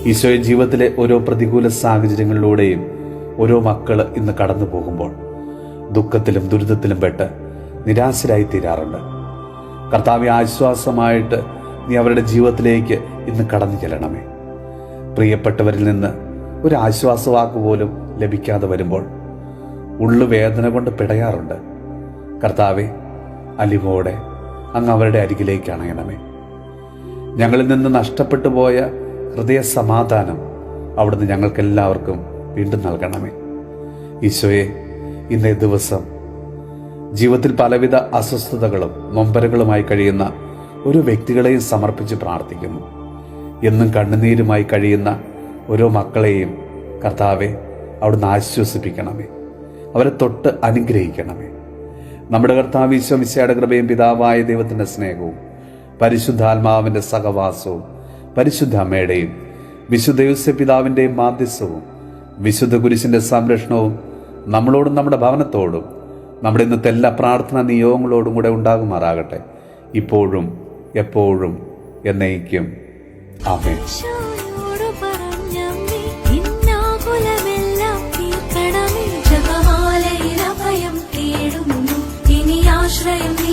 ഈശോയുടെ ജീവിതത്തിലെ ഓരോ പ്രതികൂല സാഹചര്യങ്ങളിലൂടെയും ഓരോ മക്കള് ഇന്ന് കടന്നു പോകുമ്പോൾ ദുഃഖത്തിലും ദുരിതത്തിലും പെട്ട് നിരാശരായി തീരാറുണ്ട്. കർത്താവെ, ആശ്വാസമായിട്ട് നീ അവരുടെ ജീവിതത്തിലേക്ക് ഇന്ന് കടന്നു ചെല്ലണമേ. പ്രിയപ്പെട്ടവരിൽ നിന്ന് ഒരു ആശ്വാസവാക്ക് പോലും ലഭിക്കാതെ വരുമ്പോൾ ഉള്ളുവേദന കൊണ്ട് പിടയാറുണ്ട്. കർത്താവെ, അലിവോടെ അങ്ങ് അവരുടെ അരികിലേക്ക് അണയണമേ. ഞങ്ങളിൽ നിന്ന് നഷ്ടപ്പെട്ടു പോയ ഹൃദയ സമാധാനം അവിടുന്ന് ഞങ്ങൾക്കെല്ലാവർക്കും വീണ്ടും നൽകണമേ. ഈശോയെ, ഇന്നേ ദിവസം ജീവിതത്തിൽ പലവിധ അസ്വസ്ഥതകളും നൊമ്പരങ്ങളുമായി കഴിയുന്ന ഒരു വ്യക്തികളെയും സമർപ്പിച്ച് പ്രാർത്ഥിക്കുന്നു. എന്നും കണ്ണുനീരുമായി കഴിയുന്ന ഓരോ മക്കളെയും കർത്താവെ അവിടുന്ന് ആശ്വസിപ്പിക്കണമേ. അവരെ തൊട്ട് അനുഗ്രഹിക്കണമേ. നമ്മുടെ കർത്താവ് ഈശോ മിശിഹായുടെ കൃപയും പിതാവായ ദൈവത്തിന്റെ സ്നേഹവും പരിശുദ്ധാത്മാവിന്റെ സഹവാസവും പരിശുദ്ധ അമ്മയുടെയും വിശുദ്ധ യോസേപ്പ് പിതാവിന്റെയും മാധ്യസ്ഥവും വിശുദ്ധ കുരിശിന്റെ സംരക്ഷണവും നമ്മളോടും നമ്മുടെ ഭവനത്തോടും നമ്മുടെ ഇന്നത്തെ എല്ലാ പ്രാർത്ഥനാ നിയോഗങ്ങളോടും കൂടെ ഉണ്ടാകുമാറാകട്ടെ, ഇപ്പോഴും എപ്പോഴും എന്നേക്കും. ആമേൻ. ആശ്രയം